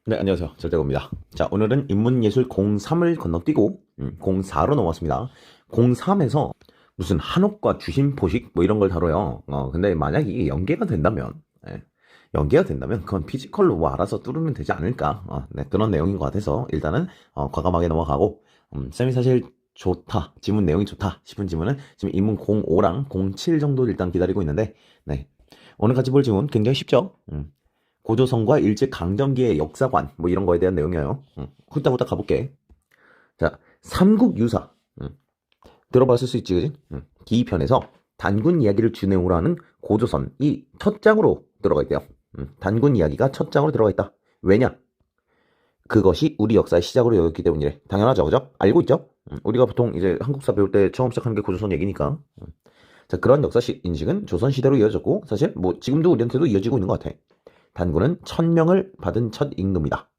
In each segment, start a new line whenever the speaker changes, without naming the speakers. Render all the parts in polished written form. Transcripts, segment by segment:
네, 안녕하세요. 절대고입니다. 자, 오늘은 인문예술 03을 건너뛰고 04로 넘어왔습니다. 03에서 무슨 한옥과 주심포식 뭐 이런 걸 다뤄요. 근데 만약 이게 연계가 된다면, 연계가 된다면 그건 피지컬로 뭐 알아서 뚫으면 되지 않을까. 네, 그런 내용인 것 같아서 일단은 과감하게 넘어가고, 쌤이 사실 좋다, 지문 내용이 좋다 싶은 지문은 지금 인문 05랑 07 정도 일단 기다리고 있는데, 네. 오늘 같이 볼 지문 굉장히 쉽죠? 고조선과 일제강점기의 역사관 뭐 이런 거에 대한 내용이에요. 후딱후딱 가볼게. 자, 삼국유사 들어봤을 수 있지, 그지? 기편에서 단군 이야기를 주내우로 하는 고조선이 첫 장으로 들어가 있대요. 단군 이야기가 첫 장으로 들어가 있다. 왜냐? 그것이 우리 역사의 시작으로 여겼기 때문이래. 당연하죠, 그죠? 알고 있죠? 우리가 보통 이제 한국사 배울 때 처음 시작하는 게 고조선 얘기니까. 자, 그런 역사 인식은 조선시대로 이어졌고, 사실 뭐 지금도 우리한테도 이어지고 있는 것 같아. 단군은 1000명을 받은 첫 임금이다.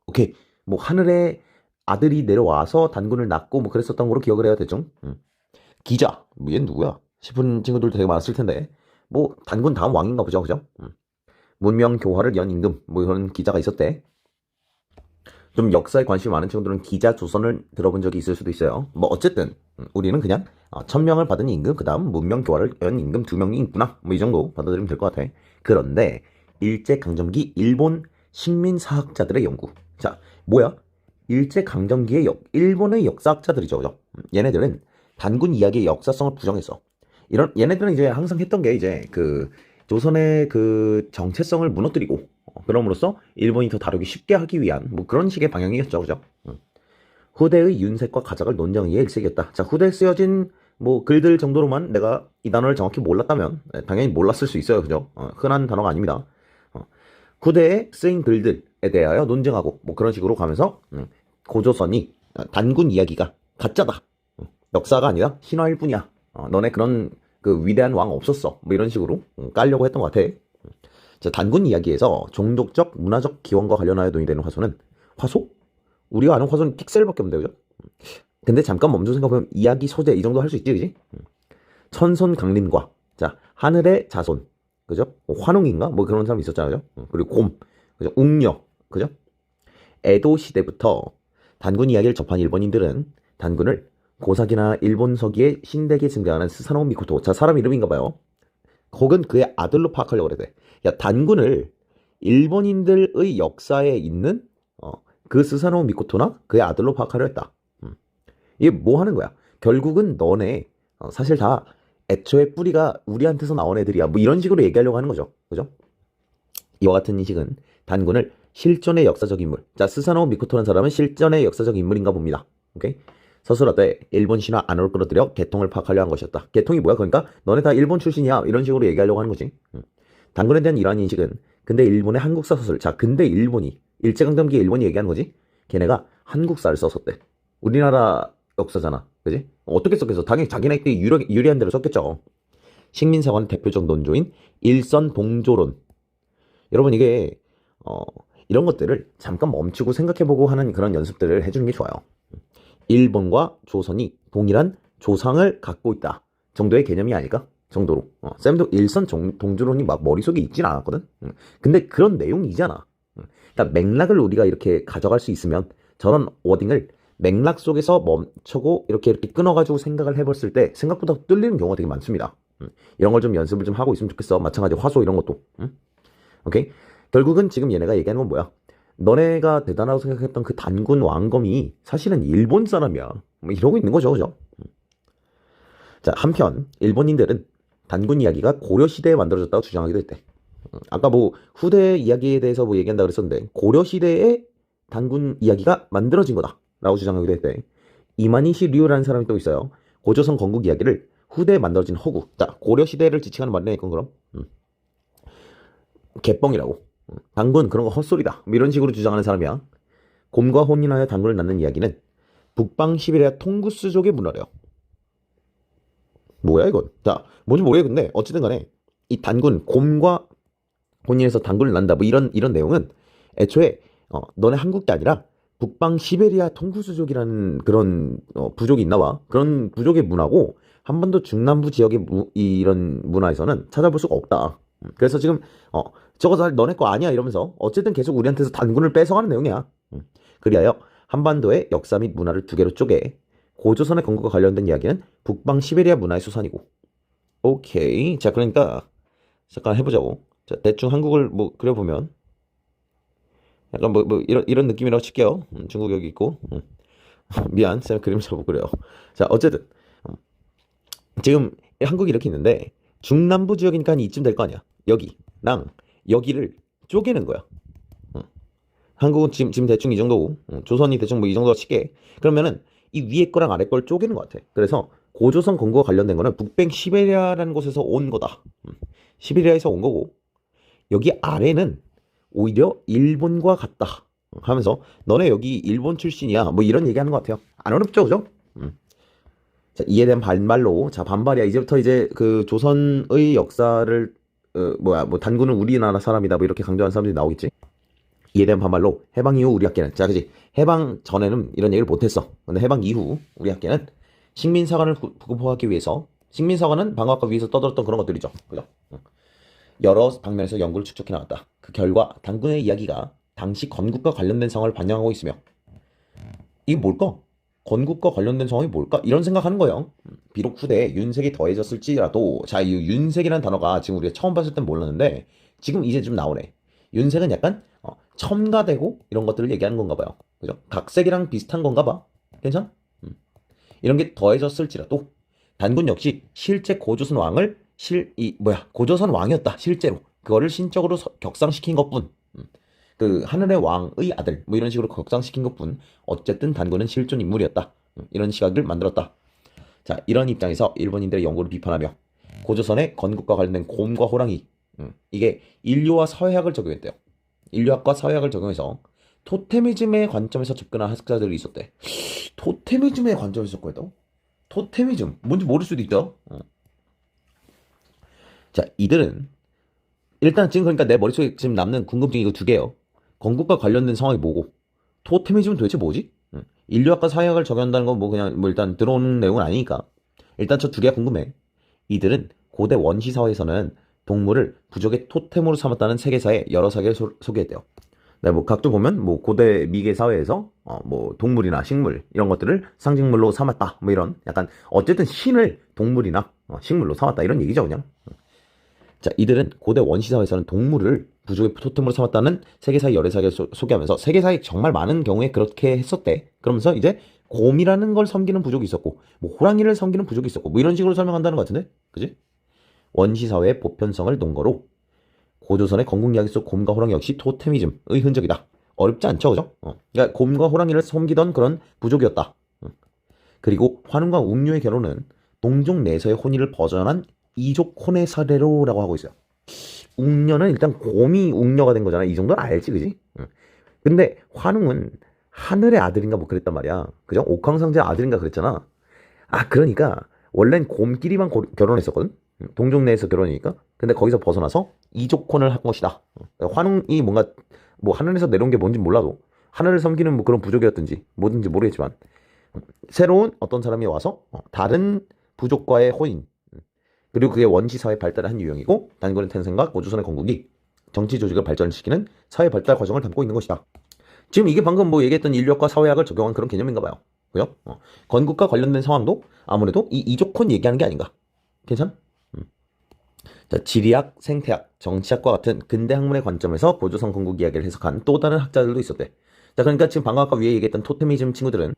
오케이. 뭐 하늘에 아들이 내려와서 단군을 낳고 뭐 그랬었던 거로 기억을 해야 되죠. 기자. 얘 누구야? 싶은 친구들도 되게 많았을 텐데. 뭐 단군 다음 왕인가 보죠. 그죠? 문명 교화를 연 임금 뭐 이런 기자가 있었대. 좀 역사에 관심이 많은 친구들은 기자 조선을 들어본 적이 있을 수도 있어요. 뭐 어쨌든 우리는 그냥 1000명을 받은 임금 그 다음 문명 교화를 연 임금 2명이 있구나 뭐 이 정도 받아들이면 될 것 같아. 그런데 일제강점기 일본 식민사학자들의 연구. 자, 뭐야? 일제강점기의 일본의 역사학자들이죠. 그죠? 얘네들은 단군 이야기의 역사성을 부정했어. 얘네들은 이제 항상 했던 게 이제 그 조선의 그 정체성을 무너뜨리고 그럼으로써 일본이 더 다루기 쉽게 하기 위한 뭐 그런 식의 방향이었죠. 그죠? 후대의 윤색과 가작을 논쟁의 일색이었다. 자, 후대에 쓰여진 뭐 글들 정도로만 내가 이 단어를 정확히 몰랐다면 당연히 몰랐을 수 있어요. 그죠? 흔한 단어가 아닙니다. 후대에 쓰인 글들에 대하여 논쟁하고 뭐 그런 식으로 가면서 고조선이 단군 이야기가 가짜다. 역사가 아니라 신화일 뿐이야. 너네 그런 그 위대한 왕 없었어. 뭐 이런 식으로 깔려고 했던 것 같아. 자, 단군 이야기에서 종족적, 문화적 기원과 관련하여 논의되는 화소는 화소? 우리가 아는 화소는 픽셀밖에 없는데, 그죠? 근데 잠깐 멈춰 생각해보면 이야기 소재 이 정도 할 수 있지, 그지? 천손 강림과 자 하늘의 자손, 그죠? 환웅인가? 뭐 그런 사람 있었잖아요. 그리고 곰, 그죠? 웅녀, 그죠? 에도 시대부터 단군 이야기를 접한 일본인들은 단군을 고사기나 일본 서기의 신대기에 등장하는 스사노 미코토, 자 사람 이름인가 봐요. 혹은 그의 아들로 파악하려고 그래. 야, 단군을 일본인들의 역사에 있는 그 스사노 미코토나 그의 아들로 파악하려 했다. 이게 뭐 하는 거야? 결국은 너네 사실 다 애초에 뿌리가 우리한테서 나온 애들이야. 뭐 이런 식으로 얘기하려고 하는 거죠. 그죠? 이와 같은 인식은 단군을 실존의 역사적 인물. 자, 스사노 미코토라는 사람은 실존의 역사적 인물인가 봅니다. 오케이? 서술하되 일본 신화 안으로 끌어들여 개통을 파악하려 한 것이었다. 개통이 뭐야? 그러니까 너네 다 일본 출신이야. 이런 식으로 얘기하려고 하는 거지. 단군에 대한 이러한 인식은 근대 일본의 한국사 서술. 자, 근대 일본이 일제강점기 일본이 얘기하는 거지. 걔네가 한국사를 썼었대. 우리나라 역사잖아. 그지? 어떻게 썼겠어? 당연히 자기네끼리 유리한 대로 썼겠죠. 식민사관 대표적 논조인 일선동조론. 여러분 이게 이런 것들을 잠깐 멈추고 생각해보고 하는 그런 연습들을 해주는 게 좋아요. 일본과 조선이 동일한 조상을 갖고 있다 정도의 개념이 아닐까? 정도로. 쌤도 일선 동조론이 막 머릿속에 있진 않았거든. 근데 그런 내용이잖아. 그러니까 맥락을 우리가 이렇게 가져갈 수 있으면 저런 워딩을 맥락 속에서 멈추고 이렇게 끊어가지고 생각을 해봤을 때 생각보다 뚫리는 경우가 되게 많습니다. 이런 걸 좀 연습을 좀 하고 있으면 좋겠어. 마찬가지 화소 이런 것도. 오케이? 결국은 지금 얘네가 얘기하는 건 뭐야? 너네가 대단하다고 생각했던 그 단군 왕검이 사실은 일본 사람이야. 뭐 이러고 있는 거죠, 그죠? 자, 한편 일본인들은 단군 이야기가 고려 시대에 만들어졌다고 주장하기도 했대. 아까 뭐 후대 이야기에 대해서 뭐 얘기한다 그랬었는데 고려 시대에 단군 이야기가 만들어진 거다라고 주장하기도 했대. 이마니시 류라는 사람이 또 있어요. 고조선 건국 이야기를 후대에 만들어진 허구. 자, 고려 시대를 지칭하는 말이네 이건 그럼. 개뻥이라고. 단군 그런 거 헛소리다. 뭐 이런 식으로 주장하는 사람이야. 곰과 혼인하여 단군을 낳는 이야기는 북방 시베리아 통구스족의 문화래요. 뭐야 이건? 자, 뭔지 모르겠는데 어쨌든 간에 이 단군 곰과 혼인해서 단군을 낳는다. 뭐 이런 내용은 애초에 너네 한국이 아니라 북방 시베리아 통구스족이라는 그런 부족이 있나 봐. 그런 부족의 문화고 한반도 중남부 지역의 이런 문화에서는 찾아볼 수가 없다. 그래서 지금 저거 다 너네 거 아니야 이러면서 어쨌든 계속 우리한테서 단군을 뺏어가는 내용이야. 그리하여 한반도의 역사 및 문화를 두 개로 쪼개 고조선의 건국과 관련된 이야기는 북방 시베리아 문화의 수산이고. 오케이. 자, 그러니까 잠깐 해보자고. 자, 대충 한국을 뭐 그려보면 약간 뭐 이런 느낌이라고 칠게요. 중국 여기 있고. 미안, 쌤 그림 잘 못 그려요. 자, 어쨌든 지금 한국이 이렇게 있는데 중남부 지역이니까 이쯤 될 거 아니야. 여기랑 여기를 쪼개는 거야. 한국은 지금 대충 이 정도고, 조선이 대충 뭐 이 정도 칠게. 그러면은 이 위에 거랑 아래 걸 쪼개는 것 같아. 그래서 고조선 건국과 관련된 거는 북방 시베리아라는 곳에서 온 거다. 시베리아에서 온 거고, 여기 아래는 오히려 일본과 같다 하면서 너네 여기 일본 출신이야 뭐 이런 얘기하는 것 같아요. 안 어렵죠, 그죠? 자, 이에 대한 반발로, 자, 반발이야. 이제부터 이제 그 조선의 역사를 뭐 단군은 우리나라 사람이다 뭐 이렇게 강조하는 사람들이 나오겠지. 이에 대한 반발로 해방 이후 우리 학계는, 자, 그지, 해방 전에는 이런 얘기를 못했어. 근데 해방 이후 우리 학계는 식민사관을 구급하기 위해서, 식민사관은 방어학과 위에서 떠들었던 그런 것들이죠, 그죠? 여러 방면에서 연구를 축적해 나갔다. 그 결과 단군의 이야기가 당시 건국과 관련된 상황을 반영하고 있으며, 이게 뭘까? 건국과 관련된 상황이 뭘까? 이런 생각하는 거예요. 비록 후대에 윤색이 더해졌을지라도, 자, 이 윤색이라는 단어가 지금 우리가 처음 봤을 땐 몰랐는데 지금 이제 좀 나오네. 윤색은 약간 첨가되고 이런 것들을 얘기하는 건가 봐요. 그죠? 각색이랑 비슷한 건가 봐. 괜찮아? 이런 게 더해졌을지라도 단군 역시 실제 고조선 왕을 고조선 왕이었다. 실제로 그거를 신적으로 격상시킨 것뿐. 그 하늘의 왕의 아들 뭐 이런 식으로 격상시킨 것뿐 어쨌든 단군은 실존 인물이었다. 이런 시각을 만들었다. 자, 이런 입장에서 일본인들의 연구를 비판하며 고조선의 건국과 관련된 곰과 호랑이, 이게 인류와 사회학을 적용했대요. 인류학과 사회학을 적용해서 토테미즘의 관점에서 접근한 학자들이 있었대. 토테미즘의 관점에서 접근했다고? 토테미즘 뭔지 모를 수도 있다. 자, 이들은 일단 지금 그러니까 내 머릿속에 지금 남는 궁금증이 이거 두 개예요. 건국과 관련된 상황이 뭐고, 토테미즘은 도대체 뭐지? 인류학과 사회학을 적용한다는 건 뭐 그냥 뭐 일단 들어오는 내용은 아니니까 일단 저 두 개가 궁금해. 이들은 고대 원시 사회에서는 동물을 부족의 토템으로 삼았다는 세계사의 여러 사례를 소개했대요. 네, 뭐 각도 보면 뭐 고대 미개 사회에서 뭐 동물이나 식물 이런 것들을 상징물로 삼았다 뭐 이런, 약간 어쨌든 신을 동물이나 식물로 삼았다 이런 얘기죠, 그냥. 자, 이들은 고대 원시 사회에서는 동물을 부족의 토템으로 삼았다는 세계사의 여러 사례를 소개하면서 세계사에 정말 많은 경우에 그렇게 했었대. 그러면서 이제 곰이라는 걸 섬기는 부족이 있었고, 뭐 호랑이를 섬기는 부족이 있었고, 뭐 이런 식으로 설명한다는 것 같은데, 그지? 원시 사회의 보편성을 논거로 고조선의 건국 이야기 속 곰과 호랑이 역시 토테미즘의 흔적이다. 어렵지 않죠, 그죠? 그러니까 곰과 호랑이를 섬기던 그런 부족이었다. 그리고 환웅과 웅류의 결혼은 동족 내에서의 혼인을 버전한 이족혼의 사례로라고 하고 있어요. 웅녀는 일단 곰이 웅녀가 된 거잖아. 이 정도는 알지, 그지? 근데 환웅은 하늘의 아들인가 뭐 그랬단 말이야. 그죠? 옥황상제 아들인가 그랬잖아. 아, 그러니까 원래는 곰끼리만 결혼했었거든. 동족 내에서 결혼이니까. 근데 거기서 벗어나서 이족혼을 한 것이다. 환웅이 뭔가 뭐 하늘에서 내려온 게 뭔지 몰라도 하늘을 섬기는 뭐 그런 부족이었든지 뭐든지 모르겠지만 새로운 어떤 사람이 와서 다른 부족과의 혼인, 그리고 그게 원시 사회 발달의 한 유형이고 단군의 탄생과 고조선의 건국이 정치 조직을 발전시키는 사회 발달 과정을 담고 있는 것이다. 지금 이게 방금 뭐 얘기했던 인류학과 사회학을 적용한 그런 개념인가 봐요. 그죠? 건국과 관련된 상황도 아무래도 이 이족혼 얘기하는 게 아닌가. 괜찮아? 자, 지리학, 생태학, 정치학과 같은 근대 학문의 관점에서 고조선 건국 이야기를 해석한 또 다른 학자들도 있었대. 자, 그러니까 지금 방금 아까 위에 얘기했던 토테미즘 친구들은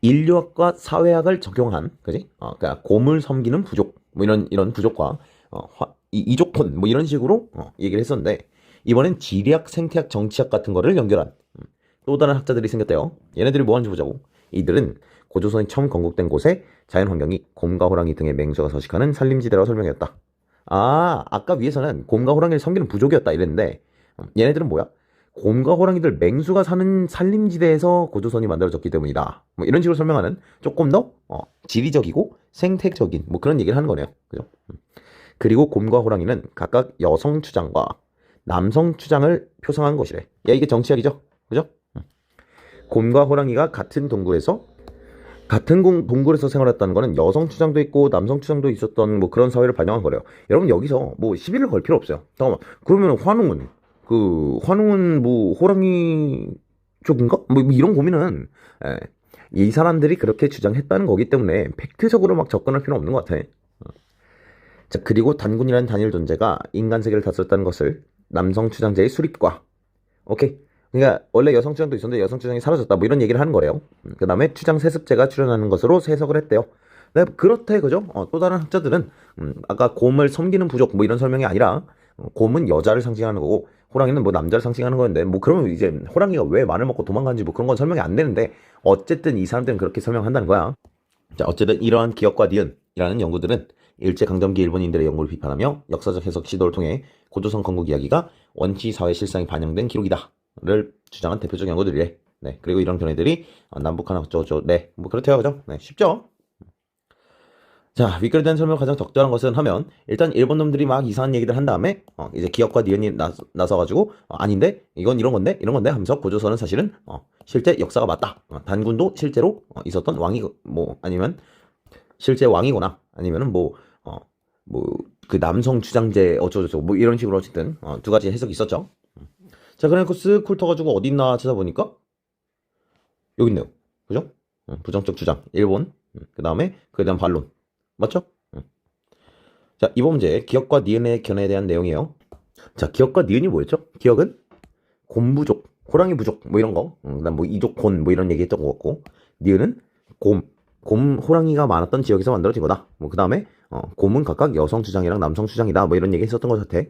인류학과 사회학을 적용한, 그지? 그러니까 곰을 섬기는 부족, 뭐 이런 부족과 이족혼 뭐 이런 식으로 얘기를 했었는데, 이번엔 지리학, 생태학, 정치학 같은 거를 연결한 또 다른 학자들이 생겼대요. 얘네들이 뭐 하는지 보자고. 이들은 고조선이 처음 건국된 곳에 자연환경이 곰과 호랑이 등의 맹수가 서식하는 산림지대라고 설명했다. 아까 위에서는 곰과 호랑이를 섬기는 부족이었다 이랬는데, 얘네들은 뭐야? 곰과 호랑이들 맹수가 사는 산림지대에서 고조선이 만들어졌기 때문이다. 뭐 이런 식으로 설명하는 조금 더 지리적이고 생태적인 뭐 그런 얘기를 하는 거네요. 그죠? 그리고 곰과 호랑이는 각각 여성 추장과 남성 추장을 표상한 것이래. 야, 이게 정치학이죠? 그죠? 곰과 호랑이가 같은 동굴에서 생활했다는 거는 여성 추장도 있고 남성 추장도 있었던 뭐 그런 사회를 반영한 거래요. 여러분 여기서 뭐 시비를 걸 필요 없어요. 잠깐만, 그러면 환웅은 그 환웅은 뭐 호랑이 쪽인가? 뭐 이런 고민은 예, 이 사람들이 그렇게 주장했다는 거기 때문에 팩트적으로 막 접근할 필요는 없는 것 같아. 자, 그리고 단군이라는 단일 존재가 인간 세계를 다스렸다는 것을 남성 추장제의 수립과 오케이. 그러니까 원래 여성 추장도 있었는데 여성 추장이 사라졌다 뭐 이런 얘기를 하는 거래요. 그 다음에 추장 세습제가 출현하는 것으로 해석을 했대요. 네, 그렇대 그죠? 또 다른 학자들은 아까 곰을 섬기는 부족 뭐 이런 설명이 아니라 곰은 여자를 상징하는 거고 호랑이는 뭐 남자를 상징하는 건데 뭐 그러면 이제 호랑이가 왜 말을 먹고 도망가는지 뭐 그런 건 설명이 안 되는데 어쨌든 이 사람들은 그렇게 설명한다는 거야. 자, 어쨌든 이러한 기억과 니은이라는 연구들은 일제강점기 일본인들의 연구를 비판하며 역사적 해석 시도를 통해 고조선 건국 이야기가 원시 사회 실상이 반영된 기록이다를 주장한 대표적 연구들이래. 네, 그리고 이런 견해들이 남북 하나 어쩌고저쩌고 네, 뭐 그렇대요, 그죠? 네, 쉽죠? 자, 윗글에 대한 설명을 가장 적절한 것은 하면 일단 일본 놈들이 막 이상한 얘기를 한 다음에 이제 기억과 니은이 나서가지고 아닌데 이건 이런 건데 하면서 고조선은 사실은 실제 역사가 맞다. 단군도 실제로 있었던 왕이 뭐 아니면 실제 왕이거나 아니면은 뭐 그 남성 주장제 어쩌고저쩌고 뭐 이런 식으로 어쨌든 두 가지 해석이 있었죠. 자, 그래서 쓱 훑어가지고 어딨나 찾아보니까 여기 있네요. 그죠? 부정적 주장 일본. 그 다음에 그에 대한 반론 맞죠? 자, 이번 문제 기억과 니은의 견해에 대한 내용이에요. 자, 기억과 니은이 뭐였죠? 기억은 곰부족, 호랑이 부족 뭐 이런 거. 그다음 뭐 이족 곤 뭐 이런 얘기 했던 것 같고 니은은 곰 호랑이가 많았던 지역에서 만들어진 거다. 뭐 그 다음에 곰은 각각 여성 주장이랑 남성 주장이다. 뭐 이런 얘기 했었던 것 같아.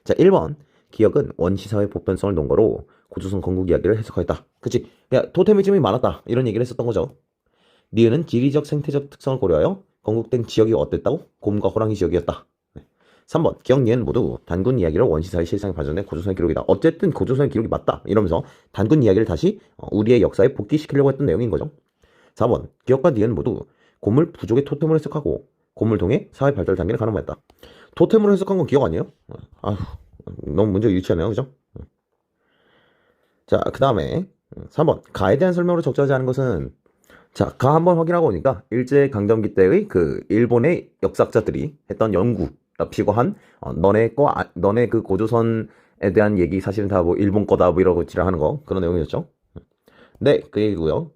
자, 1번 기억은 원시사회 보편성을 논거로 고조선 건국 이야기를 해석하였다. 그치? 야, 토테미즘이 많았다. 이런 얘기를 했었던 거죠. 니은은 지리적 생태적 특성을 고려하여 건국된 지역이 어땠다고? 곰과 호랑이 지역이었다. 3번 기억 니은 모두 단군 이야기를 원시사회 실상에 반전된 고조선의 기록이다. 어쨌든 고조선의 기록이 맞다. 이러면서 단군 이야기를 다시 우리의 역사에 복귀시키려고 했던 내용인 거죠. 4번 기억과 니은 모두 곰을 부족의 토템으로 해석하고 곰을 통해 사회 발달 단계를 가늠했다. 토템으로 해석한 건 기억 아니에요? 아휴, 너무 문제가 유치하네요, 그죠? 자, 그 다음에 3번 가에 대한 설명으로 적절하지 않은 것은 자, 가 한번 확인하고 보니까 일제강점기 때의 그 일본의 역사학자들이 했던 연구랍시고 한 너네 그 고조선에 대한 얘기 사실은 다 뭐 일본 거다 뭐 이러고 지랄하는 거 그런 내용이었죠. 네, 그 얘기고요.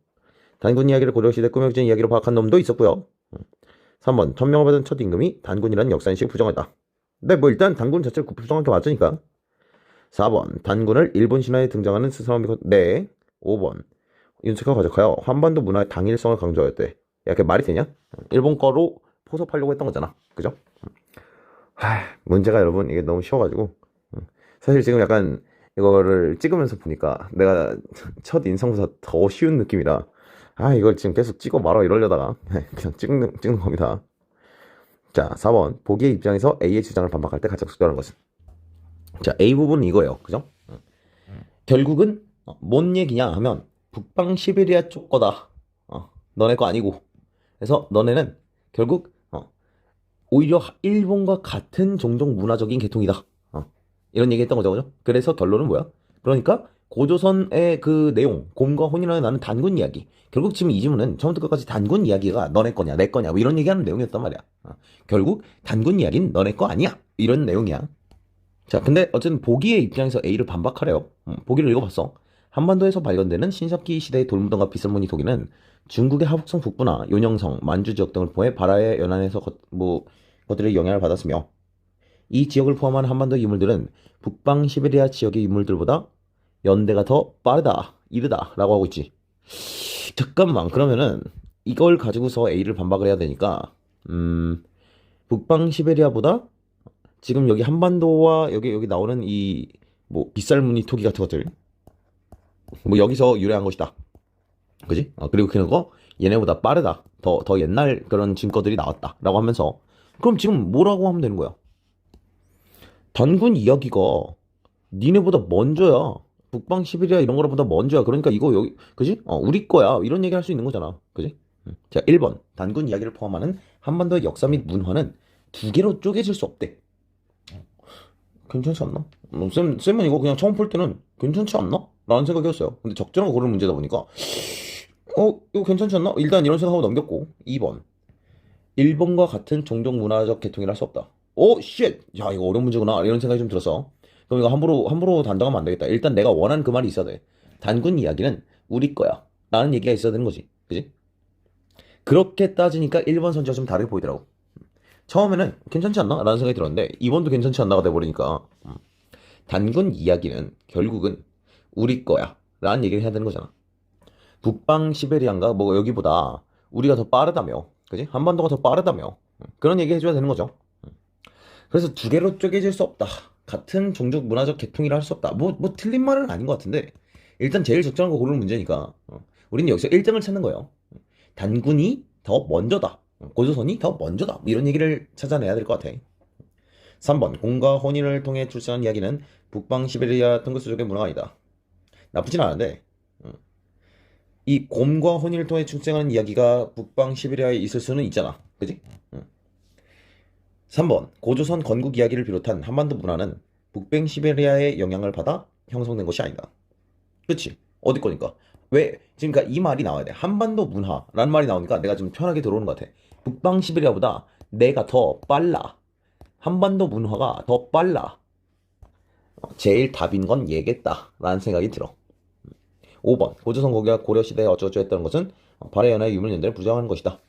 단군 이야기를 고려시대 꾸며진 이야기로 파악한 놈도 있었고요. 3번 천명을 받은 첫 임금이 단군이라는 역사인식을 부정했다. 네, 뭐 일단 단군 자체를 부정한 게 맞으니까. 4번 단군을 일본 신화에 등장하는 스사람이 네. 5번 윤석열 과적하여 한반도 문화의 당일성을 강조하였대. 야, 그게 말이 되냐? 일본 거로 포섭하려고 했던 거잖아. 그죠? 문제가 여러분 이게 너무 쉬워가지고 사실 지금 약간 이거를 찍으면서 보니까 내가 첫 인성보다 더 쉬운 느낌이라 이걸 지금 계속 찍어 말아 이러려다가 그냥 찍는 겁니다. 자, 4번 보기의 입장에서 A의 주장을 반박할 때 가장 적절한 것은 자, A 부분은 이거예요. 그죠? 결국은 뭔 얘기냐 하면 북방 시베리아 쪽 거다. 너네 거 아니고. 그래서 너네는 결국 오히려 일본과 같은 종족 문화적인 계통이다. 이런 얘기 했던 거죠. 그죠? 그래서 결론은 뭐야? 그러니까 고조선의 그 내용, 곰과 혼이라는 나는 단군 이야기. 결국 지금 이 질문은 처음부터 끝까지 단군 이야기가 너네 거냐, 내 거냐, 뭐 이런 얘기하는 내용이었단 말이야. 결국 단군 이야기는 너네 거 아니야. 이런 내용이야. 자, 근데 어쨌든 보기의 입장에서 A를 반박하래요. 보기를 읽어봤어. 한반도에서 발견되는 신석기 시대의 돌무덤과 빗설무늬 토기는 중국의 하북성 북부나 요녕성, 만주 지역 등을 포함해 바다의 연안에서 것들의 영향을 받았으며 이 지역을 포함한 한반도 유물들은 북방 시베리아 지역의 유물들보다 연대가 더 빠르다, 이르다 라고 하고 있지. 잠깐만, 그러면은 이걸 가지고서 A를 반박을 해야 되니까 북방 시베리아보다 지금 여기 한반도와 여기 나오는 이 뭐 빗살무늬 토기 같은 것들 뭐 여기서 유래한 것이다. 그지? 그리고 그거 얘네보다 빠르다. 더 옛날 그런 증거들이 나왔다. 라고 하면서 그럼 지금 뭐라고 하면 되는 거야? 단군 이야기가 니네보다 먼저야. 북방 시베리아 이런 거보다 먼저야. 그러니까 이거 여기 그지? 우리 거야. 이런 얘기 할 수 있는 거잖아. 그지? 자, 1번 단군 이야기를 포함하는 한반도의 역사 및 문화는 두 개로 쪼개질 수 없대. 괜찮지 않나? 쌤은 이거 그냥 처음 볼 때는 괜찮지 않나? 라는 생각이었어요. 근데 적절한 거 고르는 문제다 보니까 이거 괜찮지 않나? 일단 이런 생각하고 넘겼고 2번 일본과 같은 종족 문화적 계통이라 할 수 없다. 오 쉣! 야, 이거 어려운 문제구나 이런 생각이 좀 들었어. 그럼 이거 함부로 단정하면 안 되겠다. 일단 내가 원하는 그 말이 있어야 돼. 단군 이야기는 우리 거야. 라는 얘기가 있어야 되는 거지. 그지? 그렇게 따지니까 1번 선지가 좀 다르게 보이더라고. 처음에는 괜찮지 않나? 라는 생각이 들었는데 2번도 괜찮지 않나가 돼버리니까 단군 이야기는 결국은 우리 거야. 라는 얘기를 해야 되는 거잖아. 북방 시베리안가 뭐 여기보다 우리가 더 빠르다며. 그지? 한반도가 더 빠르다며. 그런 얘기 해줘야 되는 거죠. 그래서 두 개로 쪼개질 수 없다. 같은 종족 문화적 계통이라 할 수 없다. 뭐 틀린 말은 아닌 것 같은데 일단 제일 적절한 거 고르는 문제니까 우리는 여기서 1등을 찾는 거예요. 단군이 더 먼저다. 고조선이 더 먼저다. 뭐 이런 얘기를 찾아내야 될 것 같아. 3번 공과 혼인을 통해 출생한 이야기는 북방 시베리아 통그스족의 문화가 아니다. 나쁘진 않은데 이 곰과 혼인을 통해 출생하는 이야기가 북방 시베리아에 있을 수는 있잖아. 그지? 3번 고조선 건국 이야기를 비롯한 한반도 문화는 북방 시베리아의 영향을 받아 형성된 것이 아니다. 그치? 어디 거니까? 왜? 지금 그러니까 이 말이 나와야 돼. 한반도 문화라는 말이 나오니까 내가 좀 편하게 들어오는 것 같아. 북방 시베리아보다 내가 더 빨라. 한반도 문화가 더 빨라. 제일 답인 건 얘겠다. 라는 생각이 들어. 5번 고조선 고기가 고려시대에 어쩌고저쩌고 했다는 것은 발해 연화의 유물연대를 부정하는 것이다.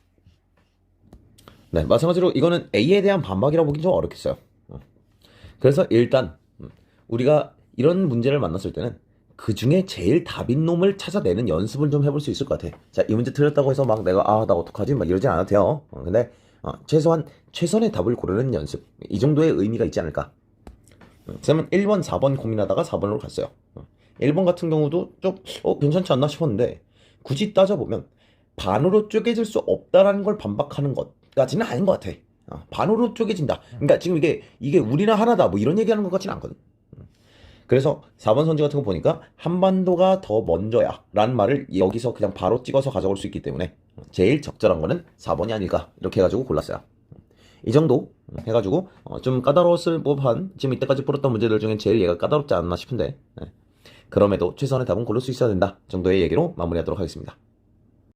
네, 마찬가지로 이거는 A에 대한 반박이라고 보긴 좀 어렵겠어요. 그래서 일단 우리가 이런 문제를 만났을 때는 그 중에 제일 답인 놈을 찾아내는 연습을 좀 해볼 수 있을 것 같아. 자, 이 문제 틀렸다고 해서 막 내가 나 어떡하지? 막 이러지 않아도 돼요. 근데 최소한 최선의 답을 고르는 연습. 이 정도의 의미가 있지 않을까. 쌤은 1번, 4번 고민하다가 4번으로 갔어요. 1번 같은 경우도 좀 괜찮지 않나 싶었는데 굳이 따져보면 반으로 쪼개질 수 없다라는 걸 반박하는 것까지는 아닌 것 같아. 반으로 쪼개진다. 그러니까 지금 이게 우리나 하나다 뭐 이런 얘기하는 것 같지는 않거든. 그래서 4번 선지 같은 거 보니까 한반도가 더 먼저야 라는 말을 여기서 그냥 바로 찍어서 가져올 수 있기 때문에 제일 적절한 거는 4번이 아닐까 이렇게 해가지고 골랐어요. 이 정도 해가지고 좀 까다로웠을 법한 지금 이때까지 풀었던 문제들 중에 제일 얘가 까다롭지 않나 싶은데 그럼에도 최선의 답은 고를 수 있어야 된다 정도의 얘기로 마무리하도록 하겠습니다.